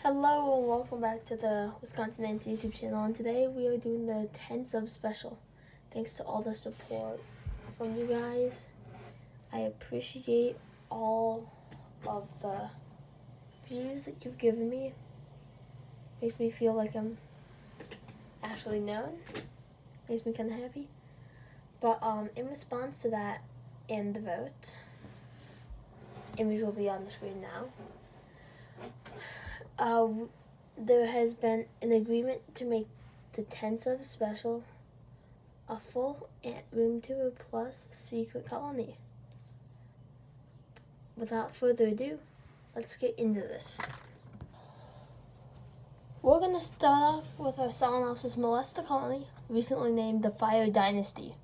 Hello and welcome back to the Wisconsin Dynasty YouTube channel, and today we are doing the 10 sub special. Thanks to all the support from you guys. I appreciate all of the views that you've given me. Makes me feel like I'm actually known. Makes me kind of happy. But in response to that and the vote, image will be on the screen now. There has been an agreement to make the 10 sub special a full room tour plus secret colony. Without further ado, let's get into this. We're going to start off with our Solenopsis molesta colony, recently named the Fire Dynasty.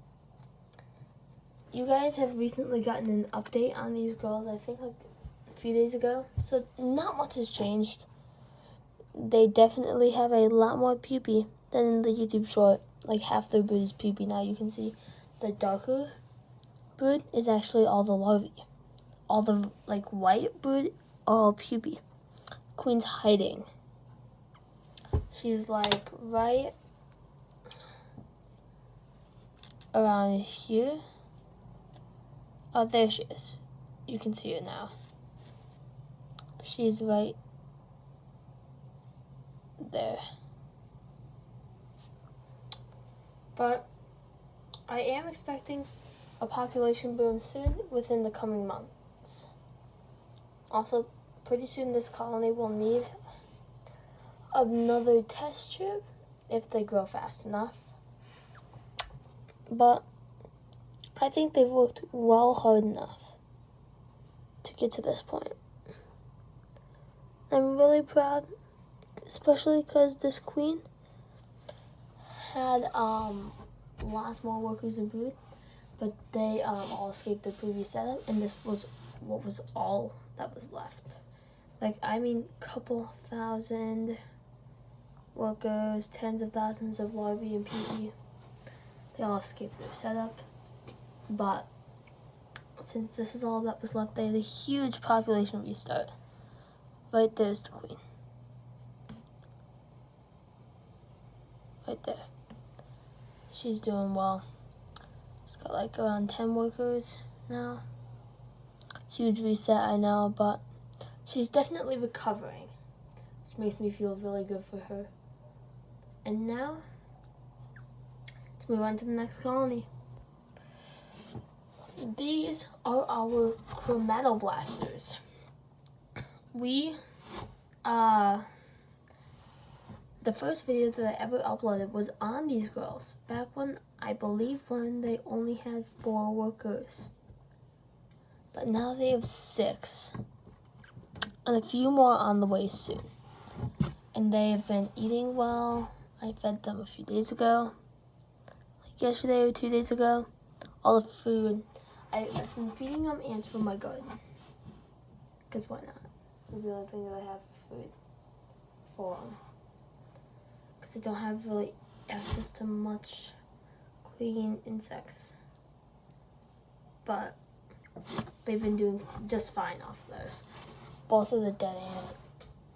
You guys have recently gotten an update on these girls, I think like a few days ago, so not much has changed. They definitely have a lot more pupae than in the YouTube short. Like half their brood is pupae now. You can see the darker brood is actually all the larvae. All the like white brood are all pupae. Queen's hiding. She's like right around here. Oh, there she is. You can see her now. She's right there. But I am expecting a population boom soon within the coming months. Also, pretty soon this colony will need another test tube if they grow fast enough. But I think they've worked well hard enough to get to this point. I'm really proud, especially because this queen had lots more workers and brood, but they all escaped the previous setup, and this was what was all that was left. Like, I mean, couple thousand workers, tens of thousands of larvae and pupae. They all escaped their setup, but since this is all that was left, they had a huge population restart. Right there's the queen. Right there. She's doing well. She's got like around 10 workers now. Huge reset, I know, but she's definitely recovering, which makes me feel really good for her. And now, let's move on to the next colony. These are our CrematoBlasters. The first video that I ever uploaded was on these girls, back when I believe when they only had 4 workers. But now they have 6, and a few more on the way soon. And they have been eating well. I fed them a few days ago, like yesterday or 2 days ago. All the food, I've been feeding them ants from my garden, because why not? This is the only thing that I have for food for them. Because I don't have really access to much clean insects. But they've been doing just fine off of those. Both of the dead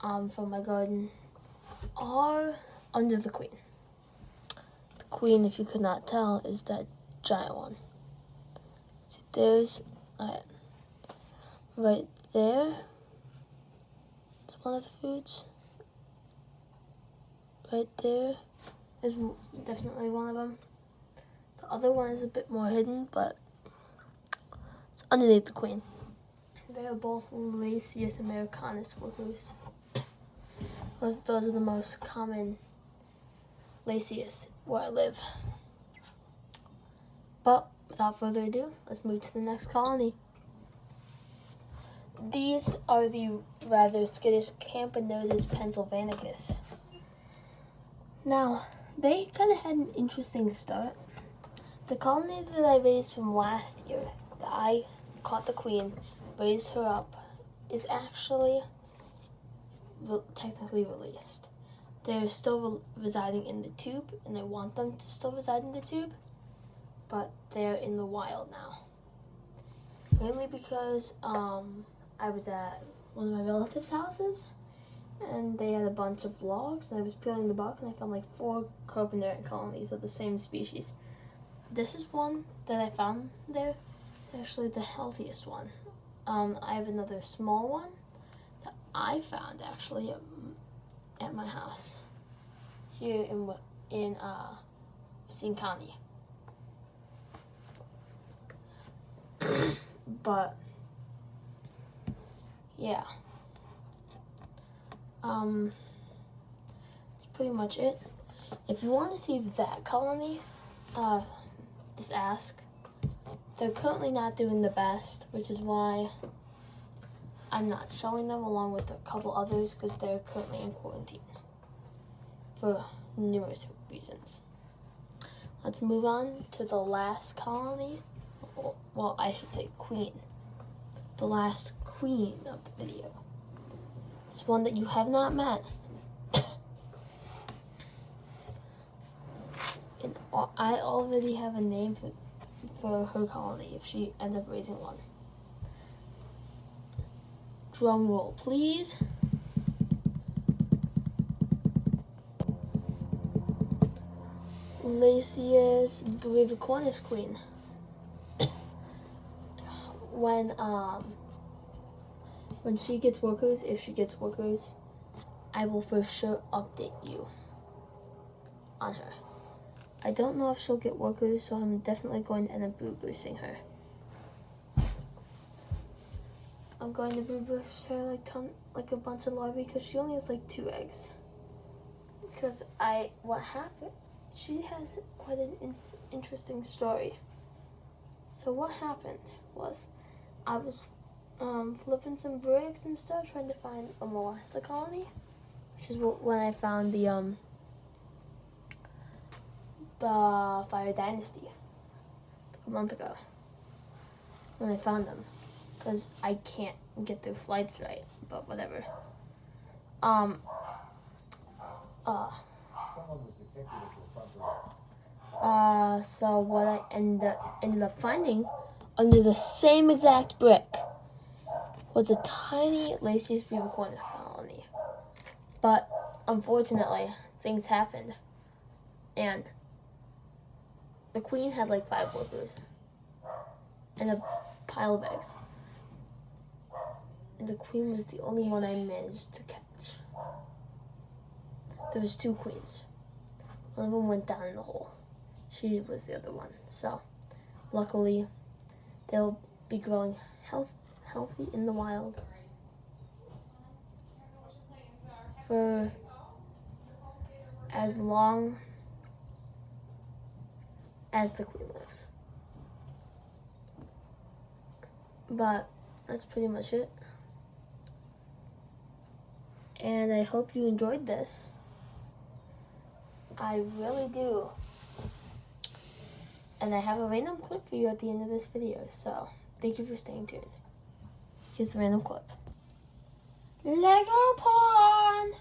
ants from my garden are under the queen. The queen, if you could not tell, is that giant one. See, there's right there. It's one of the foods. Right there is definitely one of them. The other one is a bit more hidden, but it's underneath the queen. They are both Lasius americanus workers. Those are the most common Lasius where I live. But without further ado, let's move to the next colony. These are the rather skittish Camponotus pennsylvanicus. Now, they kind of had an interesting start. The colony that I raised from last year, that I caught the queen, raised her up, is actually technically released. They're still residing in the tube, and I want them to still reside in the tube, but they're in the wild now. Mainly because I was at one of my relatives' houses, and they had a bunch of logs, and I was peeling the bark, and I found like 4 carpenter ant colonies of the same species. This is one that I found there. It's actually the healthiest one. I have another small one that I found actually at my house here in Racine County. But yeah, that's pretty much it. If you want to see that colony, just ask. They're currently not doing the best, which is why I'm not showing them along with a couple others, because they're currently in quarantine for numerous reasons. Let's move on to the last colony. Well, I should say queen. The last queen of the video. It's one that you have not met. And I already have a name for her colony if she ends up raising one. Drum roll, please. Lacey's brevicornis queen. When she gets workers, if she gets workers, I will for sure update you on her. I don't know if she'll get workers, so I'm definitely going to end up brood boosting her. I'm going to brood boost her like a bunch of larvae, because she only has like 2 eggs. Because what happened? She has quite an interesting story. So what happened was, I was flipping some bricks and stuff, trying to find a molester colony, which is when I found the Fire Dynasty a month ago. When I found them, because I can't get their flights right, but whatever. So what I ended up finding under the same exact brick was a tiny Lacey's brevicornis colony. But unfortunately, things happened, and the queen had like 5 workers and a pile of eggs. And the queen was the only one I managed to catch. There was 2 queens. One of them went down in the hole. She was the other one. So, luckily, they'll be growing healthy in the wild for as long as the queen lives. But that's pretty much it. And I hope you enjoyed this. I really do. And I have a random clip for you at the end of this video, so thank you for staying tuned. Here's the random clip. Lego pond!